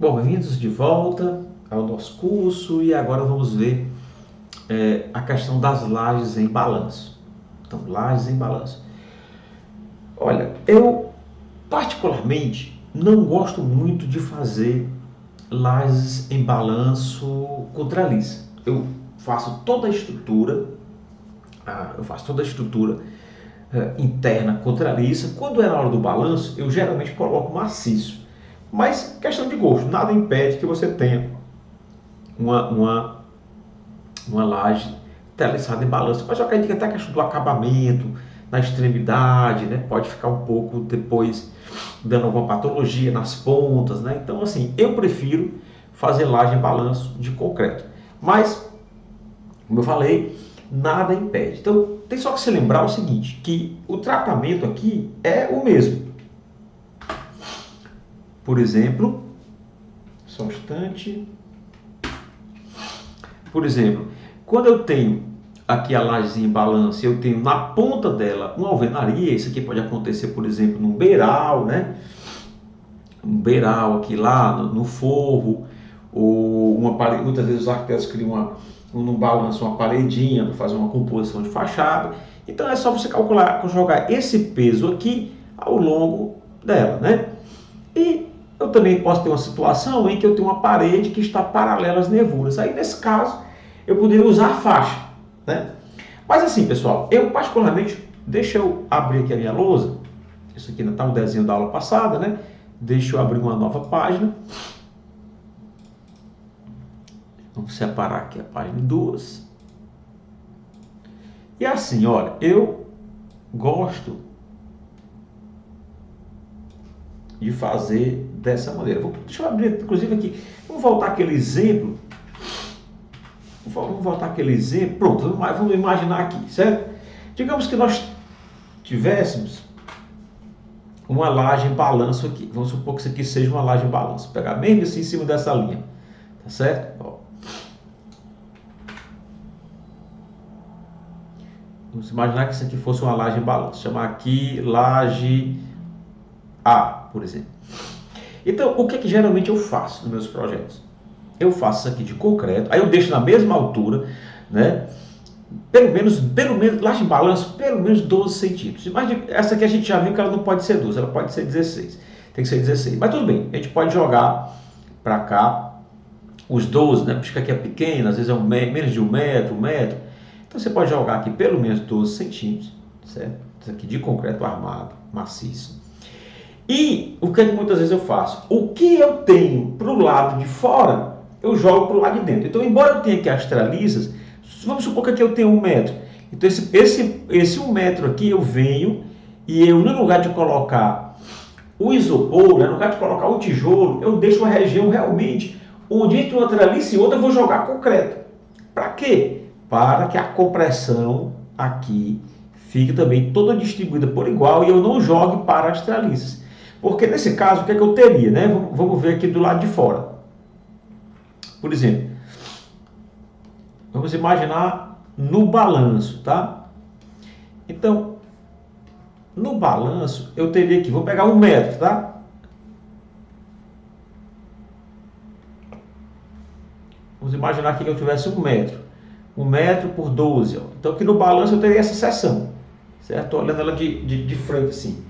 Bom, bem-vindos de volta ao nosso curso e agora vamos ver a questão das lajes em balanço. Então, lajes em balanço. Olha, eu particularmente não gosto muito de fazer lajes em balanço contra liça. Eu faço toda a estrutura, interna contra liça. Quando é na hora do balanço, eu geralmente coloco maciço. Mas questão de gosto, nada impede que você tenha uma laje teleçada em balanço. Mas eu acredito que até a questão do acabamento, na extremidade, né? Pode ficar um pouco depois dando alguma patologia nas pontas, né? Então, assim, eu prefiro fazer laje em balanço de concreto. Mas, como eu falei, nada impede. Então, tem só que se lembrar o seguinte, que o tratamento aqui é o mesmo. Por exemplo, só um instante. Por exemplo, quando eu tenho aqui a lajezinha em balanço, eu tenho na ponta dela uma alvenaria, isso aqui pode acontecer, por exemplo, num beiral, né? Um beiral aqui lá no forro, ou uma parede, muitas vezes os arquitetos criam num balanço uma paredinha para fazer uma composição de fachada. Então é só você calcular, jogar esse peso aqui ao longo dela, né? E eu também posso ter uma situação em que eu tenho uma parede que está paralela às nervuras. Aí, nesse caso, eu poderia usar a faixa, né? Mas assim, pessoal, eu particularmente, deixa eu abrir aqui a minha lousa. Isso aqui ainda está um desenho da aula passada, né? Deixa eu abrir uma nova página. Vamos separar aqui a página em duas. E assim, olha, eu gosto de fazer dessa maneira. Deixa eu abrir, inclusive, aqui. Vamos voltar àquele exemplo. Pronto, vamos imaginar aqui, certo? Digamos que nós tivéssemos uma laje em balanço aqui. Vamos supor que isso aqui seja uma laje em balanço. Vou pegar mesmo assim em cima dessa linha. Tá certo? Ó. Vamos imaginar que isso aqui fosse uma laje em balanço. Chamar aqui laje A, por exemplo. Então, o que geralmente eu faço nos meus projetos? Eu faço isso aqui de concreto, aí eu deixo na mesma altura, né? Pelo menos laje em balanço, pelo menos 12 centímetros. Mas essa aqui a gente já viu que ela não pode ser 12, ela pode ser 16. Tem que ser 16. Mas tudo bem, a gente pode jogar para cá os 12, né? Porque aqui é pequeno, às vezes é menos de 1 metro, 1 metro. Então você pode jogar aqui pelo menos 12 centímetros, certo? Isso aqui de concreto armado, maciço. E o que muitas vezes eu faço? O que eu tenho para o lado de fora, eu jogo para o lado de dentro. Então, embora eu tenha aqui as treliças, vamos supor que aqui eu tenho 1 metro. Então, esse 1 metro aqui eu venho e eu, no lugar de colocar o isopor, né, no lugar de colocar o tijolo, eu deixo uma região realmente onde entre uma treliça e outra eu vou jogar concreto. Para quê? Para que a compressão aqui fique também toda distribuída por igual e eu não jogue para as treliças. Porque nesse caso, o que é que eu teria, né? Vamos ver aqui do lado de fora. Por exemplo, vamos imaginar no balanço, tá? Então, no balanço, eu teria aqui, vou pegar 1 metro, tá? Vamos imaginar aqui que eu tivesse 1 metro. 1 metro por 12, ó. Então aqui no balanço eu teria essa seção, certo? Estou olhando ela de frente assim.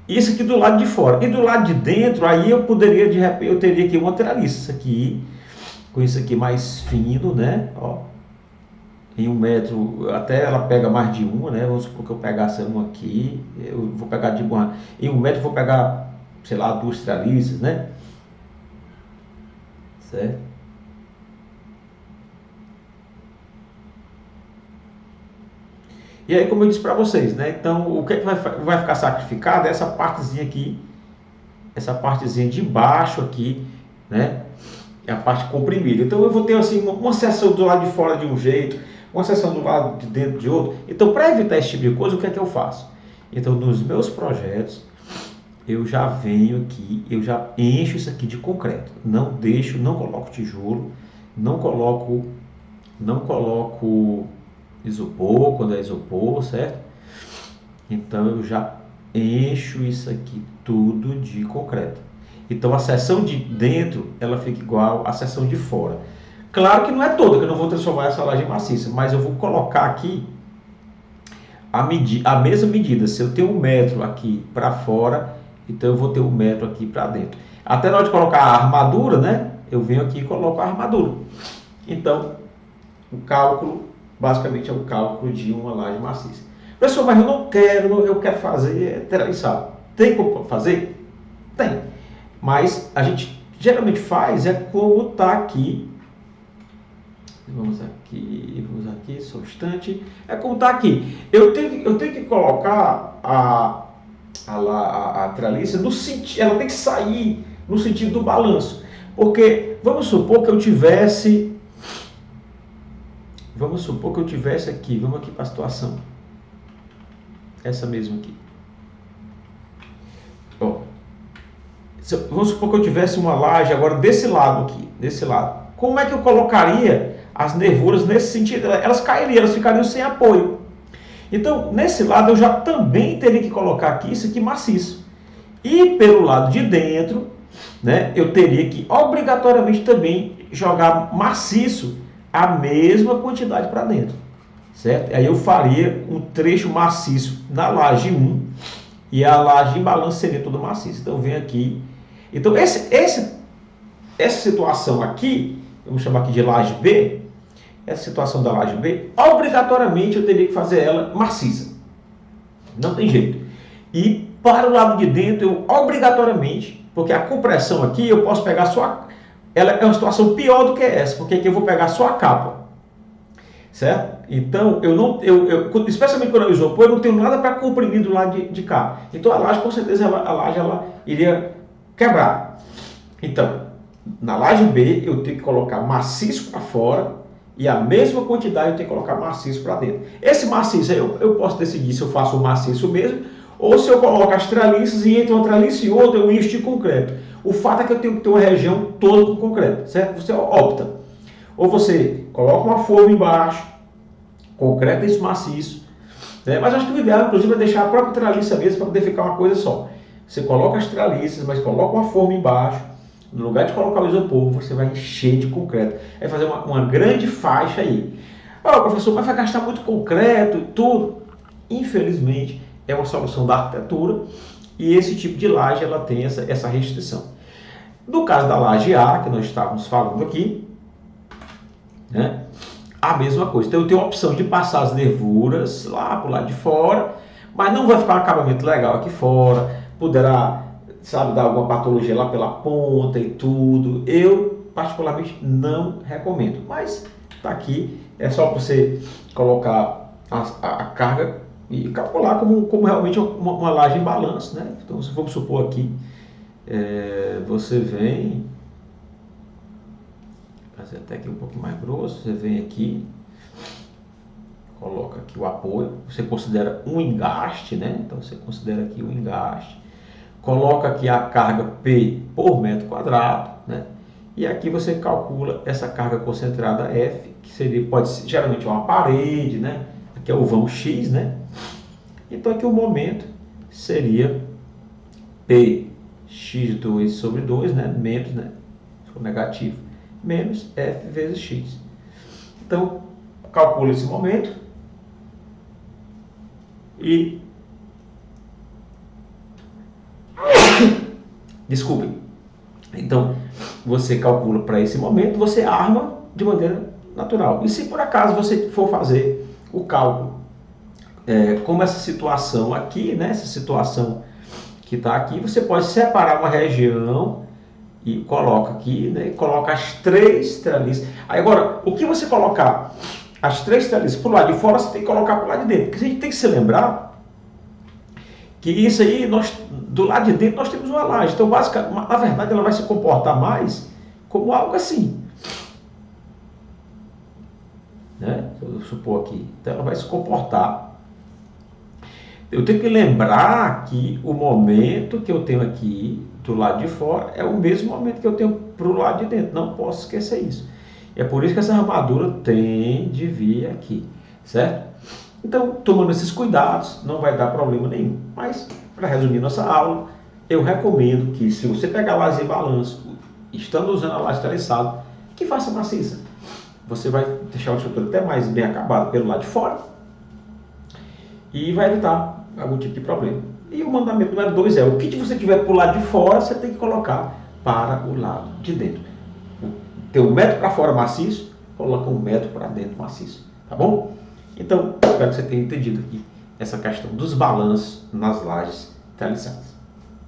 Isso aqui do lado de fora. E do lado de dentro, aí eu poderia, de repente, eu teria aqui uma treliça. Isso aqui, com isso aqui mais fino, né? Ó, em 1 metro, até ela pega mais de uma, né? Vamos supor que eu pegasse uma aqui. Eu vou pegar de uma. Em 1 metro eu vou pegar, sei lá, 2 treliças, né? Certo? E aí, como eu disse para vocês, né? Então, o que é que vai ficar sacrificado é essa partezinha aqui, essa partezinha de baixo aqui, né? É a parte comprimida. Então, eu vou ter assim uma seção do lado de fora de um jeito, uma seção do lado de dentro de outro. Então, para evitar esse tipo de coisa, o que é que eu faço? Então, nos meus projetos, eu já venho aqui, eu já encho isso aqui de concreto. Não deixo, não coloco tijolo, não coloco isopor, quando é isopor, certo? Então eu já encho isso aqui tudo de concreto. Então a seção de dentro, ela fica igual à seção de fora. Claro que não é toda, que eu não vou transformar essa laje maciça, mas eu vou colocar aqui a mesma medida. Se eu tenho 1 metro aqui para fora, então eu vou ter 1 metro aqui para dentro. Até na hora de colocar a armadura, né? Eu venho aqui e coloco a armadura. Então, o cálculo, basicamente, é o cálculo de uma laje maciça. Pessoal, mas eu quero fazer treliçado. Tem como fazer? Tem. Mas a gente geralmente faz como está aqui. Vamos aqui, só um instante. É como está aqui. Eu tenho que colocar a treliça no sentido, ela tem que sair no sentido do balanço. Porque vamos supor que eu tivesse aqui, vamos aqui para a situação. Essa mesma aqui. Ó, vamos supor que eu tivesse uma laje agora desse lado aqui, desse lado. Como é que eu colocaria as nervuras nesse sentido? Elas cairiam, elas ficariam sem apoio. Então, nesse lado eu já também teria que colocar aqui isso aqui maciço. E pelo lado de dentro, né, eu teria que obrigatoriamente também jogar maciço a mesma quantidade para dentro, certo? Aí eu faria um trecho maciço na laje 1 e a laje em balanço seria toda maciça. Então eu venho aqui. Então essa situação aqui, vamos chamar aqui de laje B, essa situação da laje B, obrigatoriamente eu teria que fazer ela maciça. Não tem jeito. E para o lado de dentro, eu obrigatoriamente, porque a compressão aqui, eu posso pegar só, ela é uma situação pior do que essa, porque aqui eu vou pegar só a capa, certo? Então, especialmente quando eu isopor, eu não tenho nada para comprimir do lado de cá. Então, a laje, com certeza, ela iria quebrar. Então, na laje B, eu tenho que colocar maciço para fora e a mesma quantidade eu tenho que colocar maciço para dentro. Esse maciço, eu posso decidir se eu faço o maciço mesmo ou se eu coloco as treliças e entre uma treliça e outra eu encho de concreto. O fato é que eu tenho que ter uma região toda com concreto, certo? Você opta. Ou você coloca uma forma embaixo, concreta esse maciço, né? Mas acho que o ideal, inclusive, é deixar a própria treliça mesmo para poder ficar uma coisa só. Você coloca as treliças, mas coloca uma forma embaixo. No lugar de colocar o isopor, você vai encher de concreto. É fazer uma grande faixa aí. Ah, professor, mas vai gastar muito concreto e tudo. Infelizmente, é uma solução da arquitetura e esse tipo de laje ela tem essa restrição. No caso da laje A, que nós estávamos falando aqui, né, a mesma coisa. Então eu tenho a opção de passar as nervuras lá para o lado de fora, mas não vai ficar um acabamento legal aqui fora, poderá, sabe, dar alguma patologia lá pela ponta e tudo. Eu, particularmente, não recomendo. Mas tá aqui, é só você colocar a carga e calcular como realmente uma laje em balanço, né? Então, vamos supor aqui, você vem, fazer até aqui um pouquinho mais grosso, você vem aqui, coloca aqui o apoio, você considera um engaste, né? Então, você considera aqui um engaste. Coloca aqui a carga P por metro quadrado, né? E aqui você calcula essa carga concentrada F, que pode ser geralmente uma parede, né? Aqui é o vão X, né? Então aqui o momento seria Px2 sobre 2, né? Menos, né? Se for negativo, menos F vezes X. Então, calcula esse momento e desculpem. Então, você calcula para esse momento, você arma de maneira natural. E se por acaso você for fazer o cálculo, como essa situação aqui, né, essa situação que está aqui, você pode separar uma região e coloca aqui, né, e coloca as 3 treliças. Aí agora, o que você colocar as 3 treliças para o lado de fora, você tem que colocar para o lado de dentro. Porque a gente tem que se lembrar que isso aí, do lado de dentro nós temos uma laje. Então, basicamente, na verdade, ela vai se comportar mais como algo assim, né? Eu supor aqui. Então, ela vai se comportar. Eu tenho que lembrar que o momento que eu tenho aqui do lado de fora é o mesmo momento que eu tenho para o lado de dentro. Não posso esquecer isso. É por isso que essa armadura tem de vir aqui, certo? Então, tomando esses cuidados, não vai dar problema nenhum. Mas, para resumir nossa aula, eu recomendo que, se você pegar a laje de balanço, estando usando a laje treliçada, que faça maciça. Você vai deixar a estrutura até mais bem acabada pelo lado de fora e vai evitar algum tipo de problema. E o mandamento número 2 é: o que você tiver para o lado de fora, você tem que colocar para o lado de dentro. Tem 1 metro para fora maciço, coloca 1 metro para dentro maciço. Tá bom? Então, espero que você tenha entendido aqui essa questão dos balanços nas lajes treliçadas.